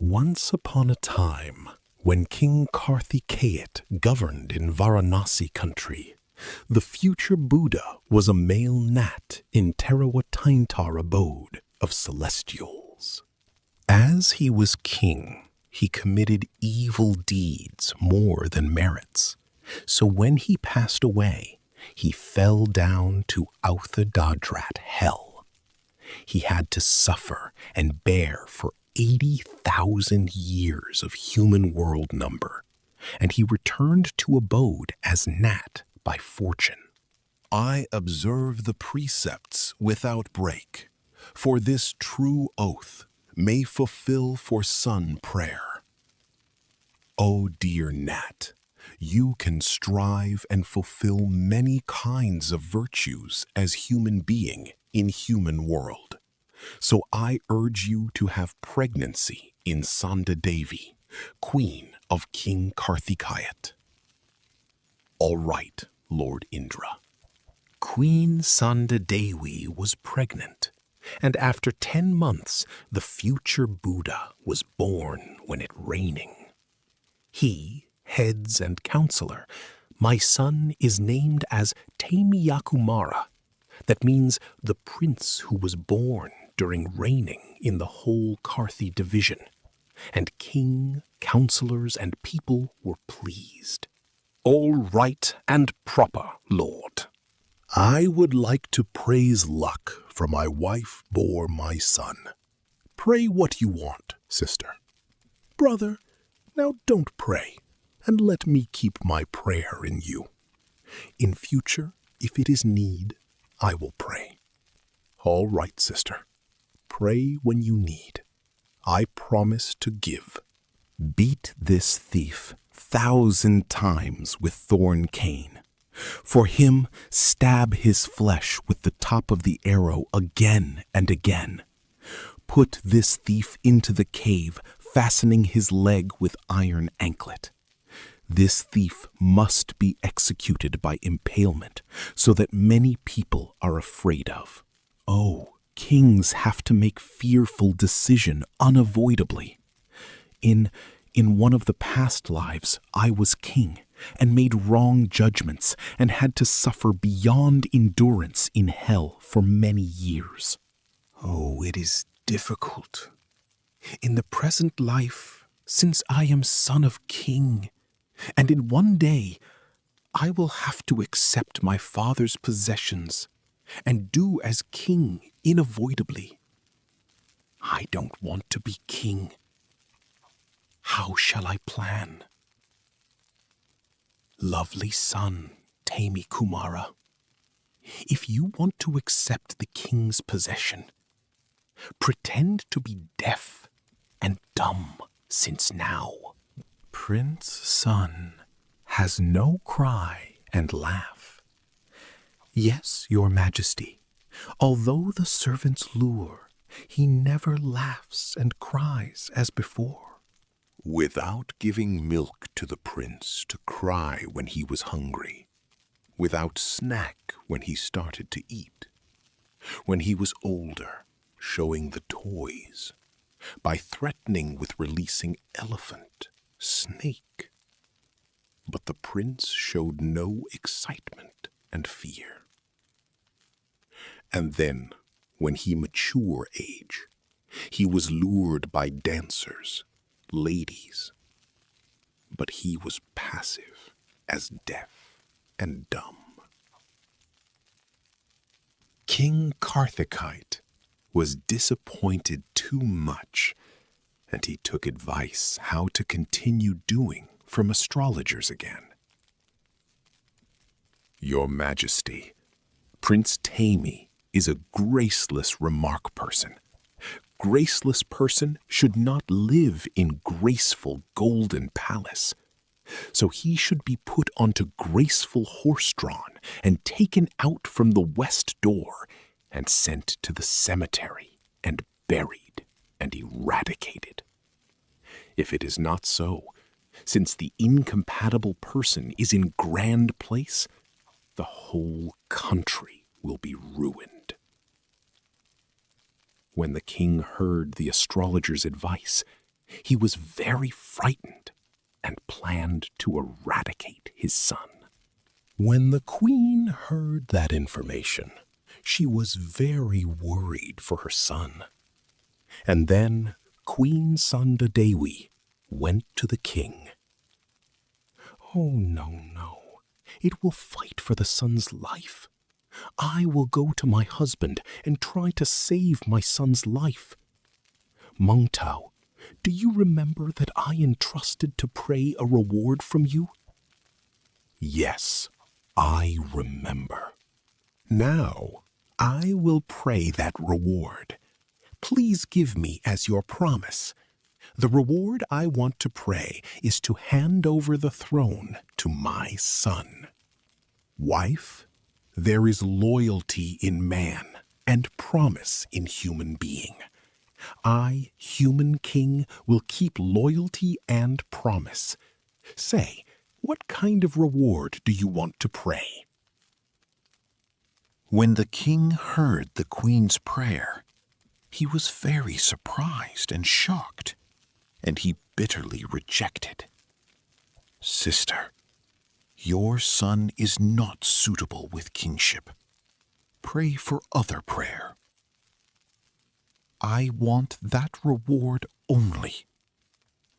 Once upon a time, when King Karthikeya governed in Varanasi country, the future Buddha was a male gnat in Terawatintar abode of celestials. As he was king, he committed evil deeds more than merits. So when he passed away, he fell down to Authadadrat hell. He had to suffer and bear for 80,000 years of human world number, and he returned to abode as gnat by fortune. I observe the precepts without break, for this true oath may fulfill for son prayer. O dear gnat, you can strive and fulfill many kinds of virtues as human being in human world. So I urge you to have pregnancy in Sanda Devi, queen of King Karthikeya. All right, Lord Indra. Queen Sanda Devi was pregnant, and after 10 months, the future Buddha was born when it raining. He, heads and counselor, my son is named as Temiya Kumara. That means the prince who was born during reigning in the whole Karthi division, and king, counselors, and people were pleased. All right and proper, Lord. I would like to praise luck for my wife bore my son. Pray what you want, sister. Brother, now don't pray, and let me keep my prayer in you. In future, if it is need, I will pray. All right, sister. Pray when you need. I promise to give. Beat this thief 1,000 times with thorn cane. For him, stab his flesh with the top of the arrow again and again. Put this thief into the cave, fastening his leg with iron anklet. This thief must be executed by impalement, so that many people are afraid of. Oh, kings have to make fearful decision unavoidably. In one of the past lives, I was king and made wrong judgments and had to suffer beyond endurance in hell for many years. Oh, it is difficult. In the present life, since I am son of king, and in one day I will have to accept my father's possessions and do as king unavoidably. I don't want to be king. How shall I plan? Lovely son, Temi Kumara, if you want to accept the king's possession, pretend to be deaf and dumb since now. Prince Sun has no cry and laugh. Yes, your majesty, although the servants lure, he never laughs and cries as before. Without giving milk to the prince to cry when he was hungry, without snack when he started to eat, when he was older, showing the toys, by threatening with releasing elephant, snake. But the prince showed no excitement and fear. And then, when he mature age, he was lured by dancers, ladies, but he was passive as deaf and dumb. King Karthikeya was disappointed too much, and he took advice how to continue doing from astrologers again. Your Majesty, Prince Temi is a graceless remark person. Graceless person should not live in graceful golden palace. So he should be put onto graceful horse-drawn and taken out from the west door and sent to the cemetery and buried and eradicated. If it is not so, since the incompatible person is in grand place, the whole country will be ruined. When the king heard the astrologer's advice, He was very frightened and planned to eradicate his son. When the queen heard that information, she was very worried for her son. And then Queen Sandadewi went to the king. "Oh, no, no. It will fight for the son's life. I will go to my husband and try to save my son's life. Mungtao, do you remember that I entrusted to pray a reward from you?" "Yes, I remember. Now, I will pray that reward. Please give me as your promise. The reward I want to pray is to hand over the throne to my son. Wife, there is loyalty in man and promise in human being. I, human king, will keep loyalty and promise. Say, what kind of reward do you want to pray?" When the king heard the queen's prayer, he was very surprised and shocked, and he bitterly rejected. "Sister, your son is not suitable with kingship. Pray for other prayer. I want that reward only.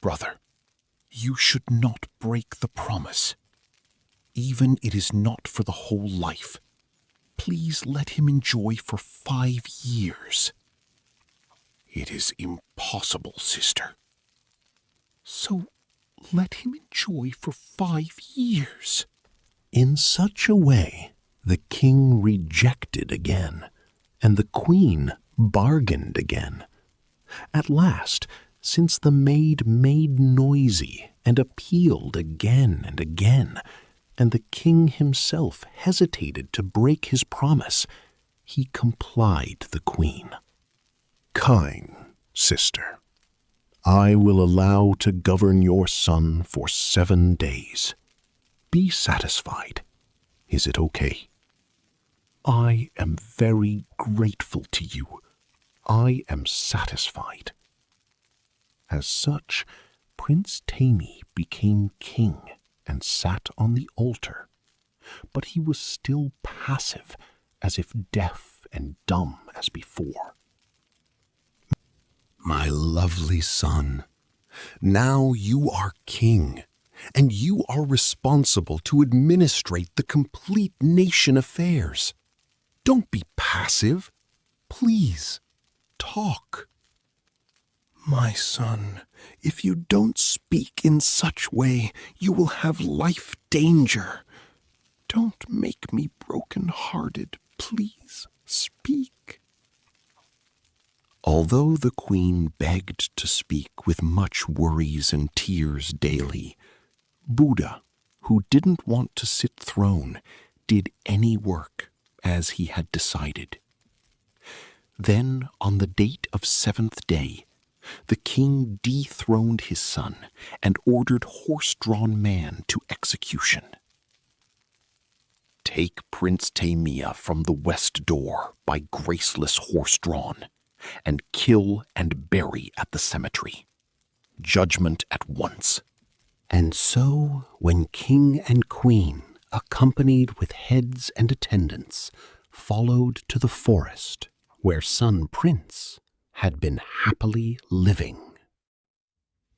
Brother, you should not break the promise. Even it is not for the whole life. Please let him enjoy for 5 years." "It is impossible, sister." "So let him enjoy for 5 years. In such a way, the king rejected again, and the queen bargained again. At last, since the maid made noisy and appealed again and again, and the king himself hesitated to break his promise, he complied the queen. "Kind sister, I will allow to govern your son for 7 days. Be satisfied. Is it okay?" "I am very grateful to you. I am satisfied." As such, Prince Temi became king and sat on the altar, but he was still passive, as if deaf and dumb as before. "My lovely son, now you are king, and you are responsible to administrate the complete nation affairs. Don't be passive. Please, talk." "My son, if you don't speak in such way, you will have life danger. Don't make me broken-hearted. Please, speak." Although the queen begged to speak with much worries and tears daily, Buddha, who didn't want to sit throne, did any work as he had decided. Then, on the date of 7th day, the king dethroned his son and ordered horse-drawn man to execution. "Take Prince Temiya from the west door by graceless horse-drawn, and kill and bury at the cemetery. Judgment at once." And so, when king and queen, accompanied with heads and attendants, followed to the forest where son Prince had been happily living,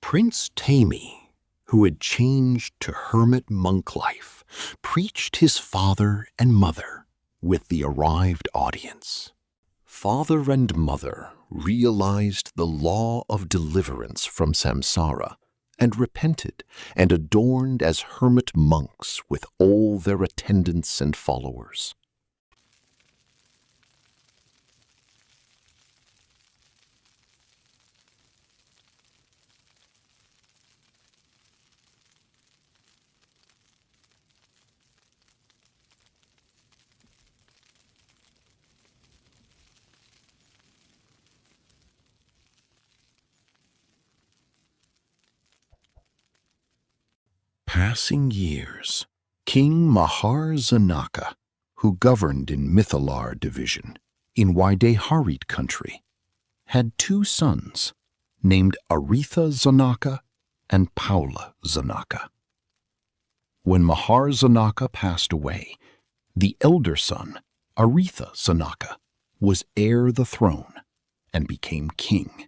Prince Temi, who had changed to hermit monk life, preached his father and mother with the arrived audience. Father and mother realized the law of deliverance from samsara and repented and adorned as hermit monks with all their attendants and followers. Passing years, King Mahajanaka, who governed in Mithalar division in Waideharit country, had 2 sons named Aretha and Paula Zanaka. When Mahajanaka passed away, the elder son, Aretha, was heir the throne and became king,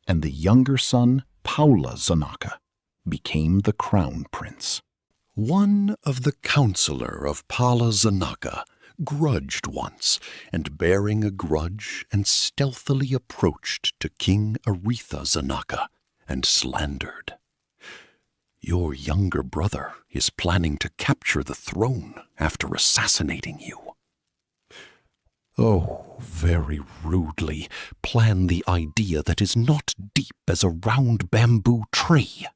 and the younger son, Paula became the crown prince. One of the counselor of Paula grudged once, and bearing a grudge and stealthily approached to King Aretha and slandered. "Your younger brother is planning to capture the throne after assassinating you." "Oh, very rudely plan the idea that is not deep as a round bamboo tree.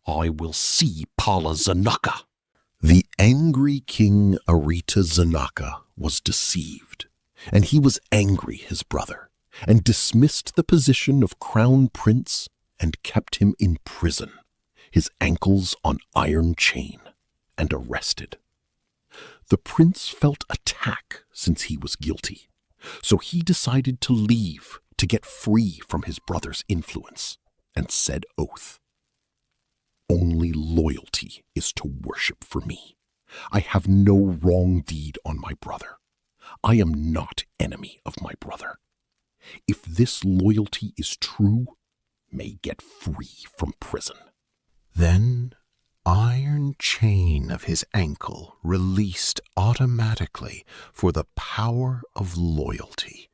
I will see Paula Zanaka." The angry King Aretha was deceived, and he was angry his brother, and dismissed the position of crown prince and kept him in prison, his ankles on iron chain, and arrested. The prince felt attack since he was guilty, so he decided to leave to get free from his brother's influence, and said oath. "Only loyalty is to worship for me. I have no wrong deed on my brother. I am not enemy of my brother. If this loyalty is true, may get free from prison." Then iron chain of his ankle released automatically for the power of loyalty,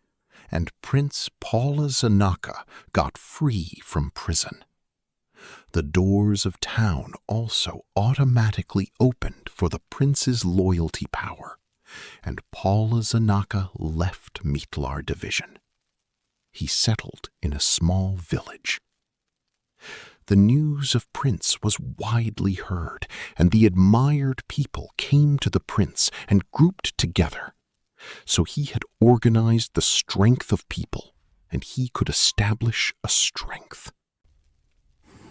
and Prince Paula Zanaka got free from prison. The doors of town also automatically opened for the prince's loyalty power, and Paula Zanaka left Mitlar division. He settled in a small village. The news of Prince was widely heard, and the admired people came to the prince and grouped together. So he had organized the strength of people, and he could establish a strength.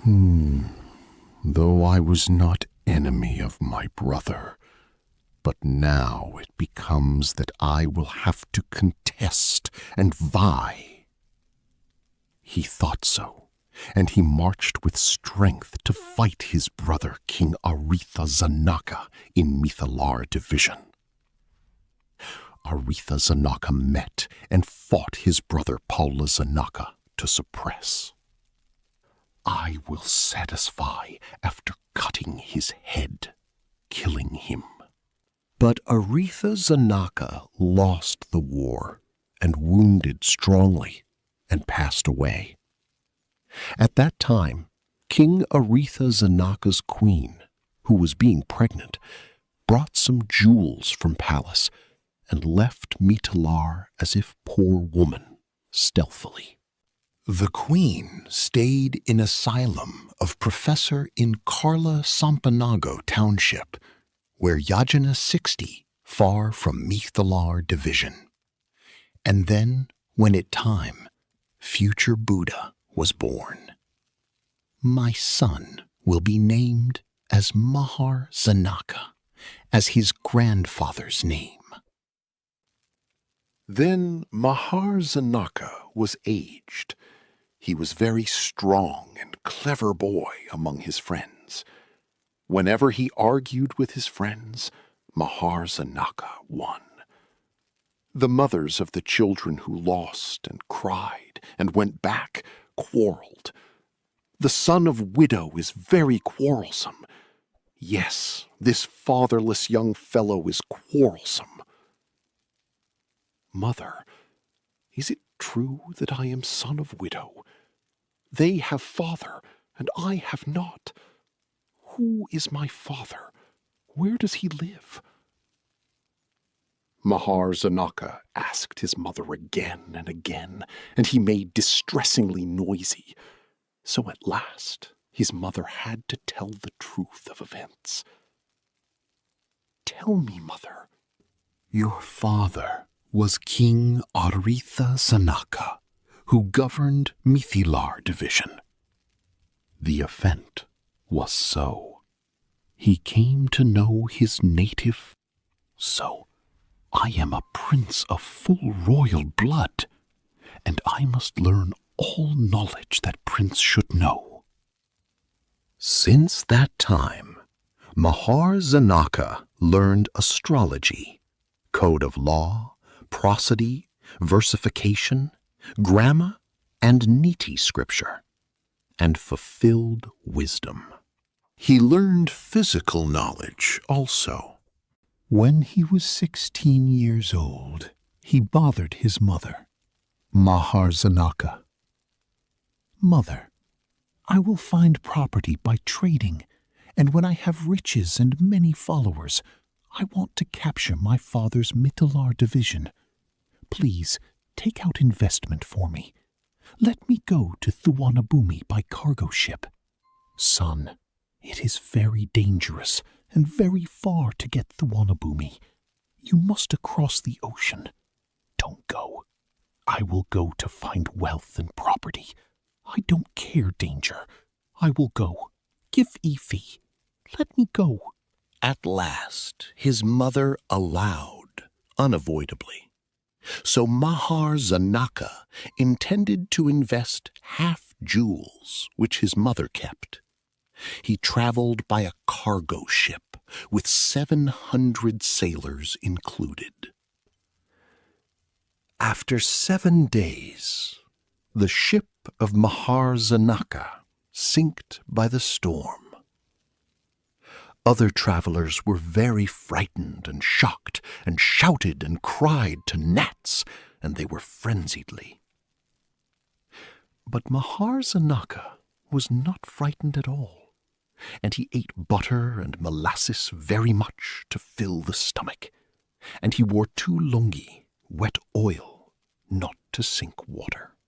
Though I was not enemy of my brother, but now it becomes that I will have to contest and vie. He thought so, and he marched with strength to fight his brother King Aretha in Mithalar division. Aretha met and fought his brother Paula to suppress. "I will satisfy after cutting his head, killing him." But Aretha lost the war and wounded strongly and passed away. At that time, King Aretha queen, who was being pregnant, brought some jewels from palace and left Mithalar as if poor woman, stealthily. The queen stayed in asylum of professor in Karla Sampanago township, where Yajna 60, far from Mithalar division. And then, when it time, future Buddha was born. My son will be named as Mahajanaka, as his grandfather's name. Then Mahajanaka was aged. He was very strong and clever boy among his friends. Whenever he argued with his friends, Mahajanaka won. The mothers of the children who lost and cried and went back quarreled. The son of widow is very quarrelsome. Yes, this fatherless young fellow is quarrelsome. Mother, is it true that I am son of widow? They have father, and I have not. Who is my father? Where does he live? Mahajanaka asked his mother again and again, and he made distressingly noisy. So at last his mother had to tell the truth of events. "Tell me, mother." "Your father was King Aretha, who governed Mithilar division. The event was so. He came to know his native. So I am a prince of full royal blood, and I must learn all knowledge that Prince should know." Since that time, Mahajanaka learned astrology, code of law, prosody, versification, grammar, and niti scripture, and fulfilled wisdom. He learned physical knowledge also. When he was 16 years old, he bothered his mother, Mahajanaka. "Mother, I will find property by trading, and when I have riches and many followers, I want to capture my father's Mithilar division. Please take out investment for me. Let me go to Thuwanabumi by cargo ship. Son, it is very dangerous and very far to get Thuwanabumi. You must across the ocean. Don't go. I will go to find wealth and property. I don't care danger. I will go. Give Ifi. Let me go." At last, his mother allowed, unavoidably. So Mahajanaka intended to invest half jewels which his mother kept. He traveled by a cargo ship with 700 sailors included. After 7 days, the ship of Mahajanaka sinked by the storm. Other travelers were very frightened and shocked, and shouted and cried to gnats, and they were frenziedly. But Mahajanaka was not frightened at all, and he ate butter and molasses very much to fill the stomach, and he wore 2 lungi, wet oil, not to sink water.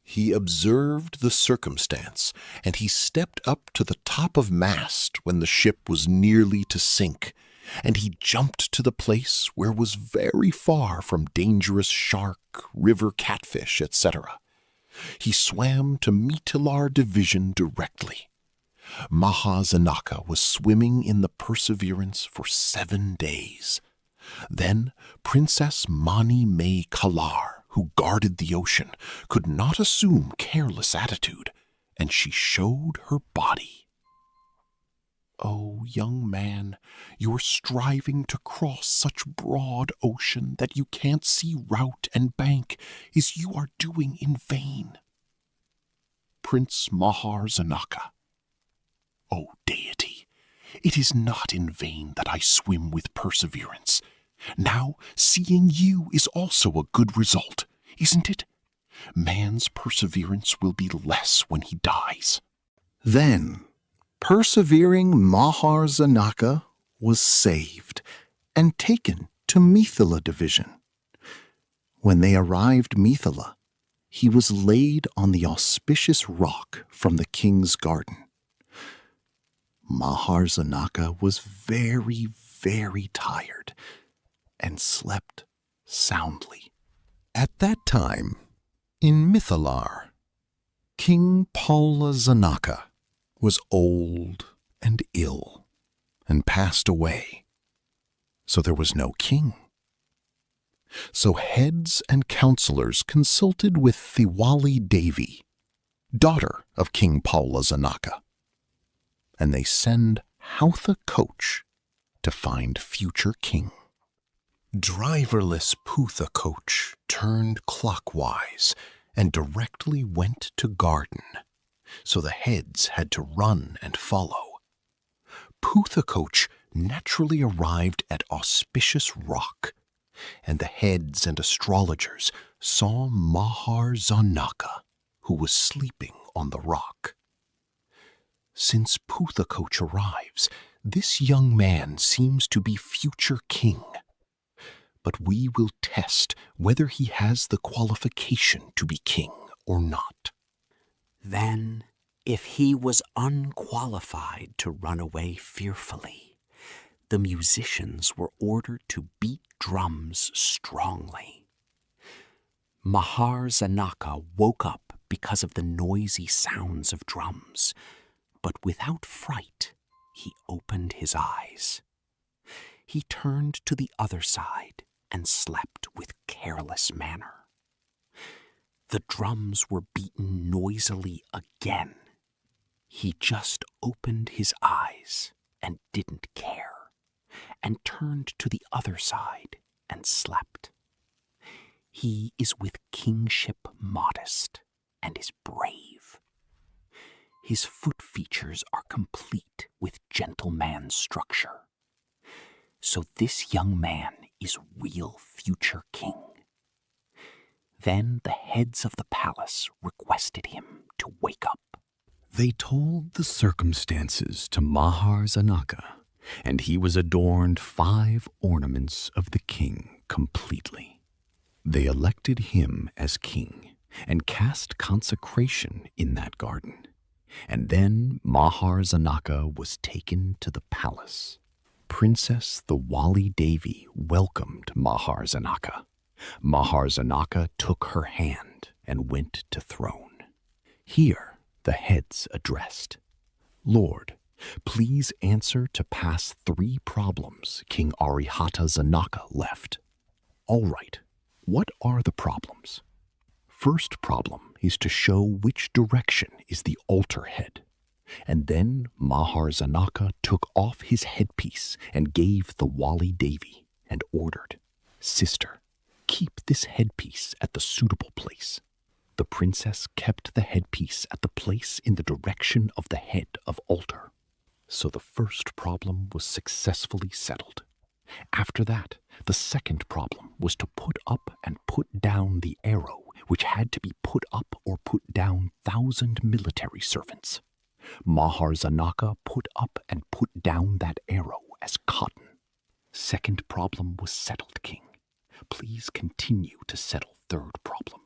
He observed the circumstance, and he stepped up to the top of mast when the ship was nearly to sink, and he jumped to the place where was very far from dangerous shark, river catfish, etc. He swam to Mithilar division directly. Mahajanaka was swimming in the Perseverance for 7 days. Then Princess Mani May Kalar, who guarded the ocean, could not assume careless attitude, and she showed her body. "Oh, young man, you're striving to cross such broad ocean that you can't see route and bank, as you are doing in vain." Prince Mahajanaka: "O deity, it is not in vain that I swim with perseverance. Now, seeing you is also a good result, isn't it? Man's perseverance will be less when he dies." Then, persevering Mahajanaka was saved and taken to Mithila division. When they arrived Mithila, he was laid on the auspicious rock from the king's garden. Mahajanaka was very, very tired and slept soundly. At that time, in Mithilar, King Mahajanaka was old and ill and passed away, so there was no king. So heads and counselors consulted with Thiwali Devi, daughter of King Mahajanaka, and they send Hautha coach to find future king. Driverless Putha coach turned clockwise and directly went to garden, so the heads had to run and follow. Putha coach naturally arrived at auspicious rock, and the heads and astrologers saw Mahajanaka, who was sleeping on the rock. Since Putha coach arrives, this young man seems to be future king. But we will test whether he has the qualification to be king or not. Then, if he was unqualified to run away fearfully, the musicians were ordered to beat drums strongly. Mahajanaka woke up because of the noisy sounds of drums, but without fright he opened his eyes. He turned to the other side and slept with careless manner. The drums were beaten noisily again. He just opened his eyes and didn't care, and turned to the other side and slept. He is with kingship modest and is brave. His foot features are complete with gentleman structure. So this young man is real future king. Then the heads of the palace requested him to wake up. They told the circumstances to Mahajanaka, and he was adorned 5 ornaments of the king completely. They elected him as king and cast consecration in that garden. And then Mahajanaka was taken to the palace. Princess the Wali Devi welcomed Mahajanaka. Mahajanaka took her hand and went to throne. Here the heads addressed. Lord, please answer to pass 3 problems King Arihattajanaka left. All right, what are the problems? First problem is to show which direction is the altar head. And then Mahajanaka took off his headpiece and gave the Wali Devi and ordered, Sister, keep this headpiece at the suitable place. The princess kept the headpiece at the place in the direction of the head of altar. So the first problem was successfully settled. After that, the second problem was to put up and put down the arrow, which had to be put up or put down 1,000 military servants. Mahajanaka put up and put down that arrow as cotton. Second problem was settled, King. Please continue to settle third problem.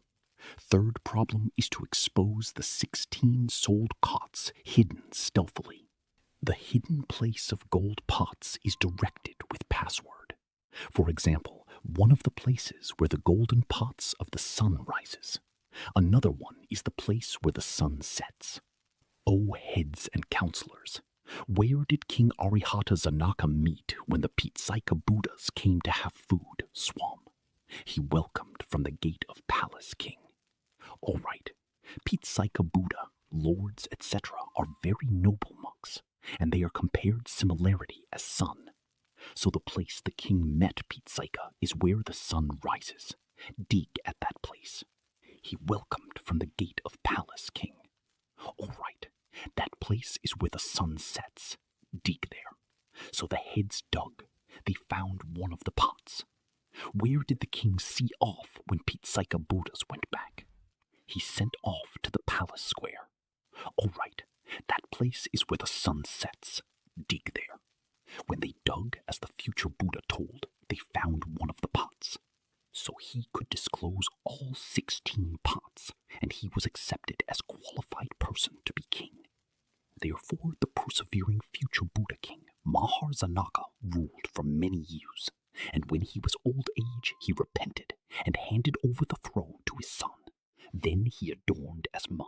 Third problem is to expose the 16 sold cots hidden stealthily. The hidden place of gold pots is directed with password. For example, one of the places where the golden pots of the sun rises. Another one is the place where the sun sets. O heads and counselors, where did King Arihattajanaka meet when the Pitsaika Buddhas came to have food, Swam? He welcomed from the gate of Palace, King. All right, Pitsaika Buddha, lords, etc. are very noble monks, and they are compared similarity as sun. So the place the king met Pitsaika is where the sun rises. Dig at that place. He welcomed from the gate of Palace, King. All right, that place is where the sun sets. Dig there. So the heads dug. They found one of the pots. Where did the king see off when Pitsaika Buddhas went back? He sent off to the palace square. All right, that place is where the sun sets. Dig there. When they dug, as the future Buddha told, they found one of the pots. So he could disclose all 16 pots, and he was accepted as qualified person to be king. Therefore, the persevering future Buddha king, Mahajanaka, ruled for many years, and when he was old age, he repented and handed over the throne to his son. Then he adorned as monk.